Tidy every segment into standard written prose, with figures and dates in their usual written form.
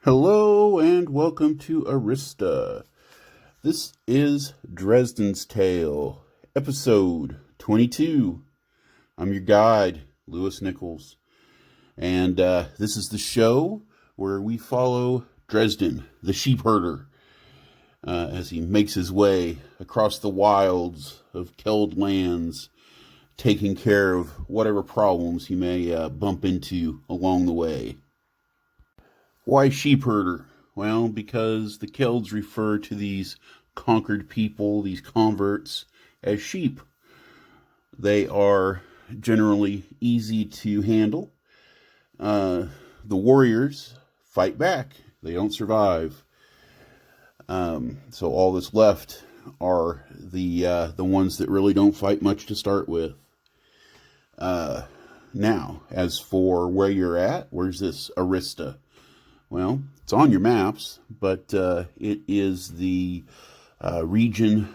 Hello and welcome to Arista. This is Dresden's Tale, episode 22. I'm your guide, Lewis Nichols, and this is the show where we follow Dresden, the sheep herder, as he makes his way across the wilds of Keld lands, taking care of whatever problems he may bump into along the way. Why sheep herder? Well, because the Kelds refer to these conquered people, these converts, as sheep. They are generally easy to handle. The warriors fight back. They don't survive. So all that's left are the ones that really don't fight much to start with. Now, as for where you're at, where's this Arista? Well, it's on your maps, but it is the region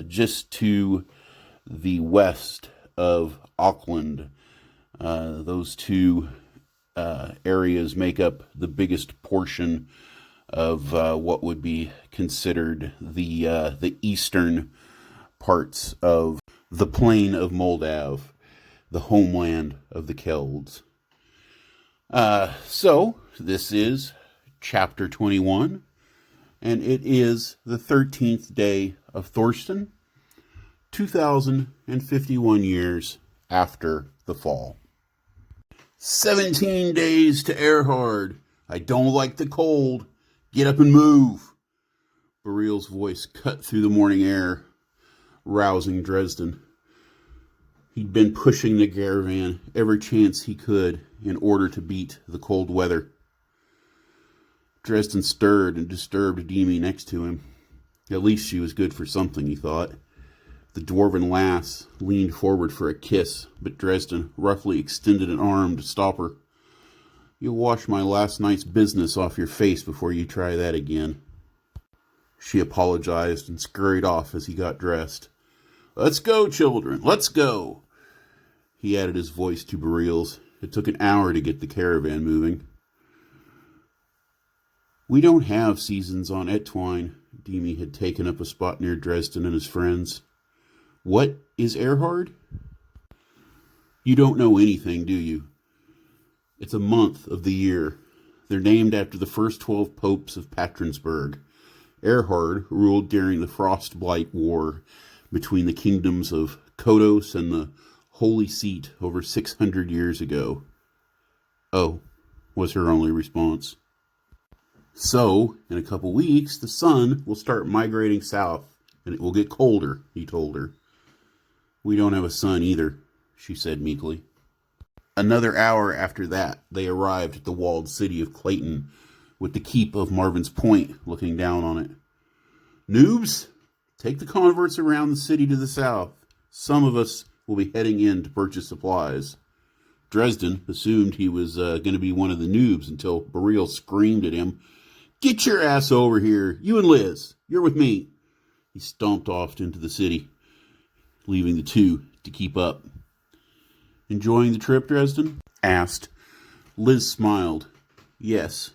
just to the west of Auckland. Those two areas make up the biggest portion of what would be considered the eastern parts of the plain of Moldav, the homeland of the Kelds. So this is chapter 21, and it is the 13th day of Thorsten, 2051 years after the fall. 17 days to Erhard. I don't like the cold. Get up and move. Baril's voice cut through the morning air, rousing Dresden. He'd been pushing the caravan every chance he could in order to beat the cold weather. Dresden stirred and disturbed Demi next to him. At least she was good for something, he thought. The dwarven lass leaned forward for a kiss, but Dresden roughly extended an arm to stop her. You'll wash my last night's business off your face before you try that again. She apologized and scurried off as he got dressed. Let's go, children, let's go. He added his voice to Baril's. It took an hour to get the caravan moving. We don't have seasons on XXII. Demi had taken up a spot near Dresden and his friends. What is Erhard? You don't know anything, do you? It's a month of the year. They're named after the first 12 popes of Patronsburg. Erhard ruled during the Frost Blight War between the kingdoms of Kodos and the Holy Seat over 600 years ago. Oh, was her only response. So, in a couple weeks, the sun will start migrating south, and it will get colder, he told her. We don't have a sun either, she said meekly. Another hour after that, they arrived at the walled city of Clayton, with the keep of Marvin's Point looking down on it. Noobs, take the converts around the city to the south. Some of us will be heading in to purchase supplies. Dresden assumed he was going to be one of the noobs until Baril screamed at him, Get your ass over here, you and Liz, you're with me. He stomped off into the city, leaving the two to keep up. Enjoying the trip, Dresden? Asked. Liz smiled. Yes,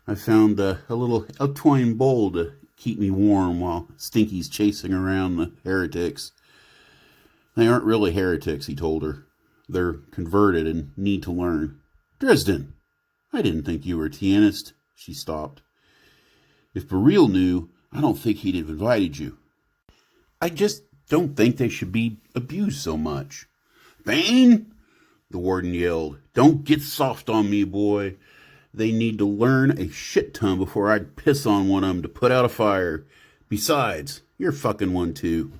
I found a little XXII bowl to keep me warm while Stinky's chasing around the heretics. They aren't really heretics, he told her. They're converted and need to learn. Dresden, I didn't think you were a Tianist. She stopped. If Baril knew, I don't think he'd have invited you. I just don't think they should be abused so much. Bane, the warden yelled. Don't get soft on me, boy. They need to learn a shit ton before I'd piss on one of them to put out a fire. Besides, you're fucking one too.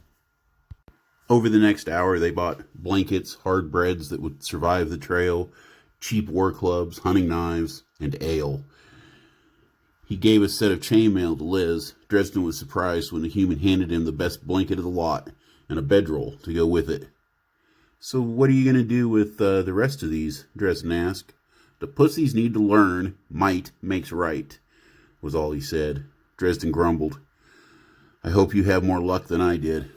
Over the next hour, they bought blankets, hard breads that would survive the trail, cheap war clubs, hunting knives, and ale. He gave a set of chainmail to Liz. Dresden was surprised when the human handed him the best blanket of the lot and a bedroll to go with it. So what are you going to do with the rest of these? Dresden asked. The pussies need to learn might makes right, was all he said. Dresden grumbled. I hope you have more luck than I did.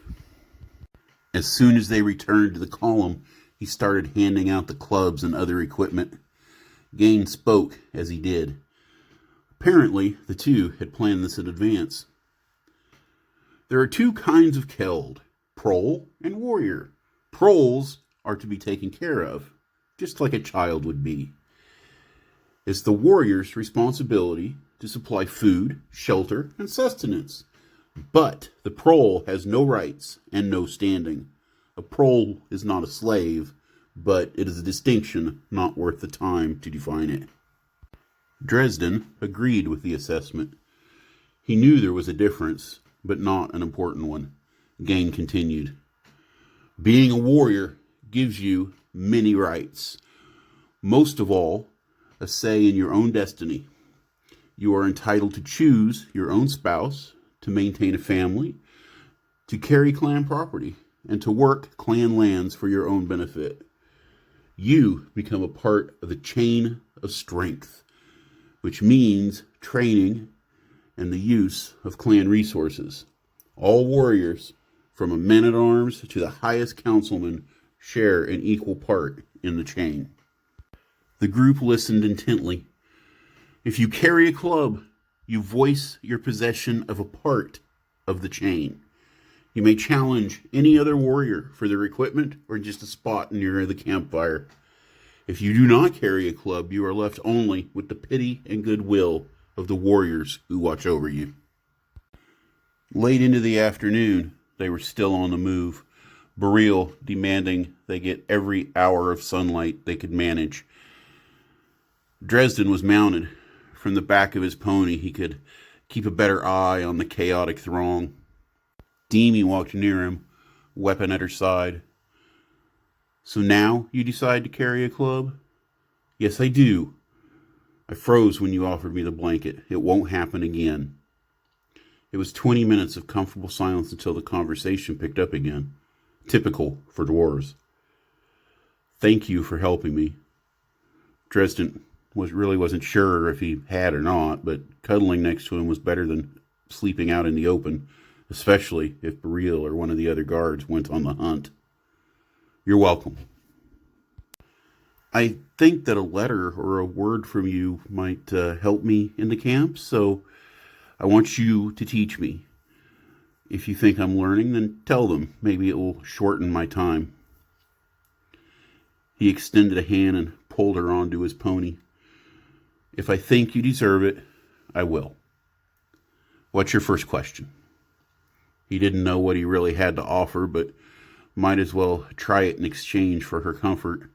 As soon as they returned to the column, he started handing out the clubs and other equipment. Gain spoke as he did. Apparently, the two had planned this in advance. There are two kinds of Keld, prole and warrior. Proles are to be taken care of, just like a child would be. It's the warrior's responsibility to supply food, shelter, and sustenance. But the prole has no rights and no standing. A prole is not a slave, but it is a distinction not worth the time to define it. Dresden agreed with the assessment. He knew there was a difference, but not an important one. Gain continued. Being a warrior gives you many rights. Most of all, a say in your own destiny. You are entitled to choose your own spouse, to maintain a family, to carry clan property, and to work clan lands for your own benefit. You become a part of the chain of strength, which means training and the use of clan resources. All warriors, from a man-at-arms to the highest councilman, share an equal part in the chain. The group listened intently. If you carry a club, you voice your possession of a part of the chain. You may challenge any other warrior for their equipment or just a spot near the campfire. If you do not carry a club, you are left only with the pity and goodwill of the warriors who watch over you. Late into the afternoon, they were still on the move, Bereal demanding they get every hour of sunlight they could manage. Dresden was mounted. From the back of his pony, he could keep a better eye on the chaotic throng. Demi walked near him, weapon at her side. So now you decide to carry a club? Yes, I do. I froze when you offered me the blanket. It won't happen again. It was 20 minutes of comfortable silence until the conversation picked up again. Typical for dwarves. Thank you for helping me. Dresden wasn't sure if he had or not, but cuddling next to him was better than sleeping out in the open, especially if Bereal or one of the other guards went on the hunt. You're welcome. I think that a letter or a word from you might help me in the camp, so I want you to teach me. If you think I'm learning, then tell them. Maybe it will shorten my time. He extended a hand and pulled her onto his pony. If I think you deserve it, I will. What's your first question? He didn't know what he really had to offer, but might as well try it in exchange for her comfort.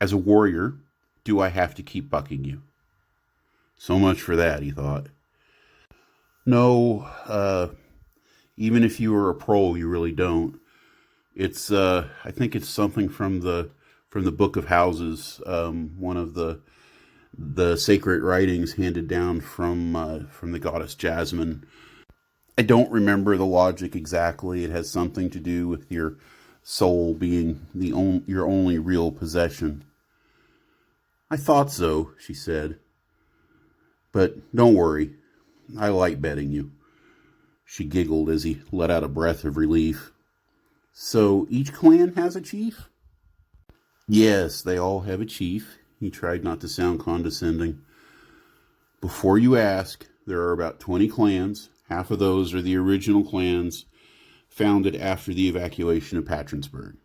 As a warrior, do I have to keep bucking you? So much for that, he thought. No, even if you were a pro, you really don't. It's, I think it's something from the Book of Houses, one of the sacred writings handed down from the goddess Jasmine. I don't remember the logic exactly. It has something to do with your soul being your only real possession. I thought so, she said. But don't worry. I like betting you. She giggled as he let out a breath of relief. So each clan has a chief? Yes, they all have a chief. He tried not to sound condescending. Before you ask, there are about 20 clans. Half of those are the original clans founded after the evacuation of Patronsburg.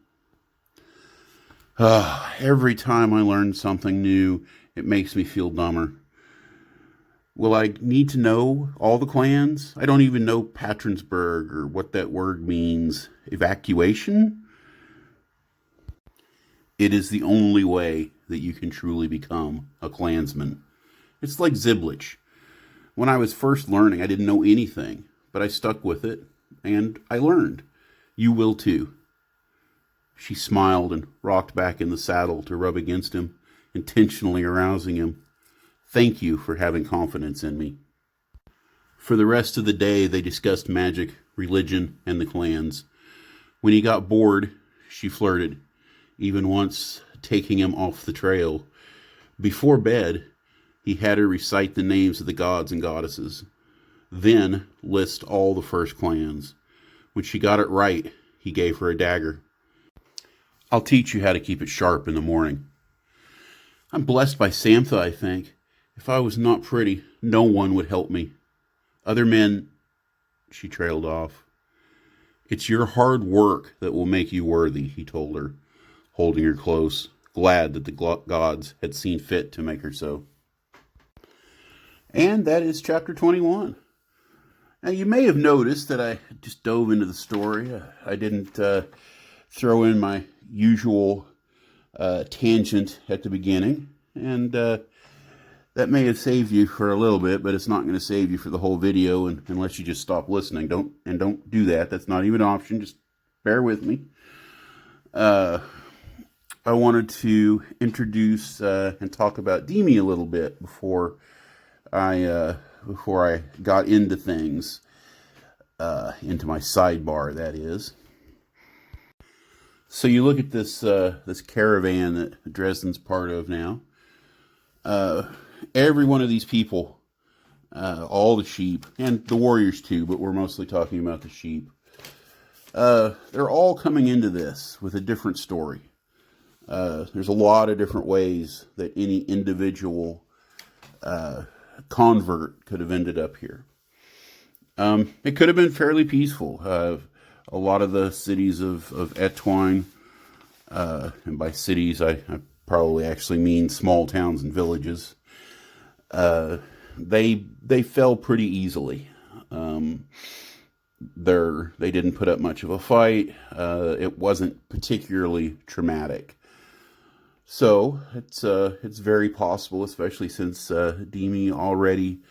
Every time I learn something new, it makes me feel dumber. Will I need to know all the clans? I don't even know Patronsburg or what that word means. Evacuation? It is the only way that you can truly become a clansman. It's like Ziblich. When I was first learning, I didn't know anything, but I stuck with it, and I learned. You will too. She smiled and rocked back in the saddle to rub against him, intentionally arousing him. Thank you for having confidence in me. For the rest of the day, they discussed magic, religion, and the clans. When he got bored, she flirted, even once taking him off the trail. Before bed, he had her recite the names of the gods and goddesses, then list all the first clans. When she got it right, he gave her a dagger. I'll teach you how to keep it sharp in the morning. I'm blessed by Samtha, I think. If I was not pretty, no one would help me. Other men, she trailed off. It's your hard work that will make you worthy, he told her, holding her close, glad that the gods had seen fit to make her so. And that is chapter 21. Now, you may have noticed that I just dove into the story. I didn't throw in my usual tangent at the beginning, and that may have saved you for a little bit, but it's not going to save you for the whole video unless you just stop listening. Don't do that. That's not even an option. Just bear with me. I wanted to introduce and talk about Demi a little bit before I got into things, into my sidebar, that is. So you look at this this caravan that Dresden's part of now. Every one of these people, all the sheep, and the warriors too, but we're mostly talking about the sheep. They're all coming into this with a different story. There's a lot of different ways that any individual convert could have ended up here. It could have been fairly peaceful. A lot of the cities of XXII, and by cities I probably actually mean small towns and villages, they fell pretty easily. They didn't put up much of a fight. It wasn't particularly traumatic. So it's very possible, especially since Demi already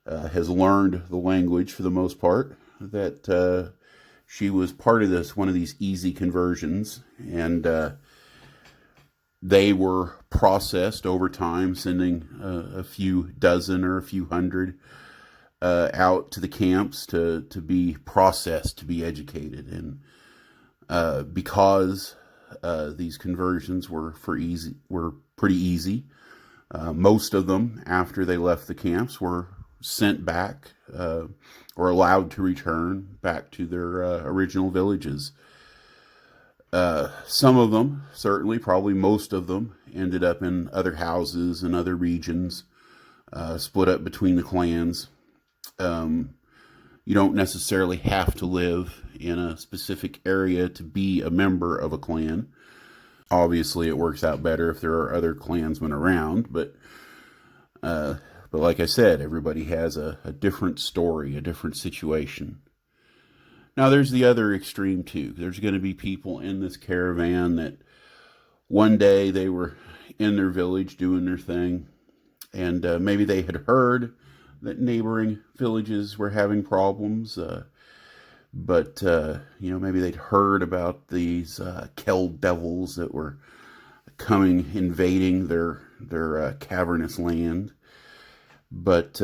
has learned the language for the most part, that she was part of one of these easy conversions, and they were processed over time, sending a few dozen or a few hundred out to the camps to be processed, to be educated. And because these conversions were pretty easy, most of them, after they left the camps, were sent back or allowed to return back to their original villages. Some of them, certainly, probably most of them, ended up in other houses and other regions, split up between the clans. You don't necessarily have to live in a specific area to be a member of a clan. Obviously, it works out better if there are other clansmen around, but like I said, everybody has a different story, a different situation. Now, there's the other extreme, too. There's going to be people in this caravan that one day they were in their village doing their thing, and maybe they had heard that neighboring villages were having problems, but maybe they'd heard about these Kell devils that were coming, invading their cavernous land, but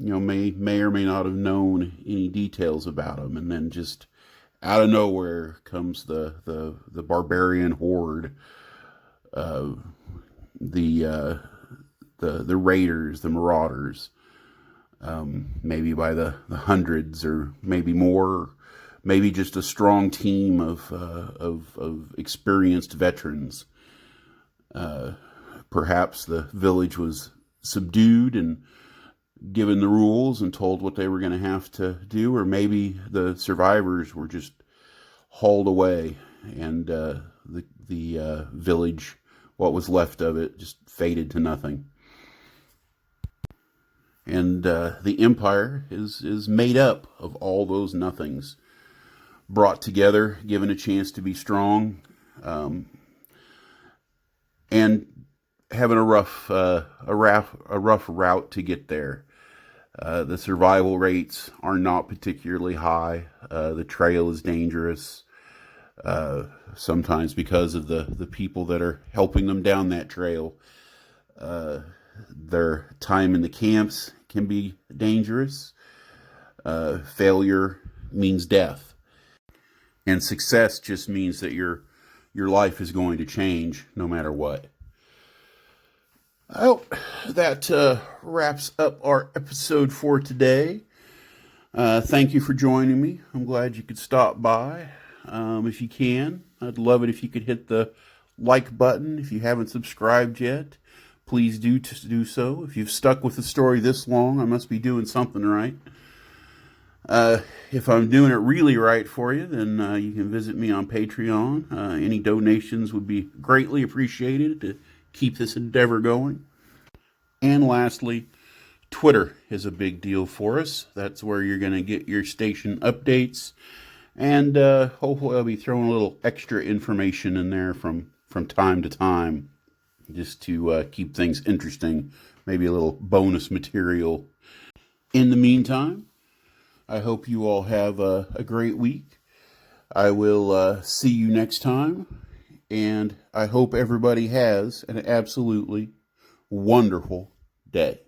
may or may not have known any details about them, and then just out of nowhere comes the barbarian horde, the raiders, the marauders, maybe by the hundreds, or maybe more, maybe just a strong team of experienced veterans. Perhaps the village was subdued and given the rules and told what they were going to have to do, or maybe the survivors were just hauled away, and the village, what was left of it, just faded to nothing. And the empire is made up of all those nothings, brought together, given a chance to be strong, and having a rough route to get there. The survival rates are not particularly high. The trail is dangerous, sometimes because of the people that are helping them down that trail. Their time in the camps can be dangerous. Failure means death, and success just means that your life is going to change no matter what. Well, that wraps up our episode for today. Thank you for joining me. I'm glad you could stop by. If you can, I'd love it if you could hit the like button if you haven't subscribed yet. please do so. If you've stuck with the story this long, I must be doing something right. If I'm doing it really right for you, then you can visit me on Patreon. Any donations would be greatly appreciated to keep this endeavor going. And lastly, Twitter is a big deal for us. That's where you're going to get your station updates. And hopefully I'll be throwing a little extra information in there from time to time, just to keep things interesting. Maybe a little bonus material. In the meantime, I hope you all have a great week. I will see you next time. And I hope everybody has an absolutely wonderful day.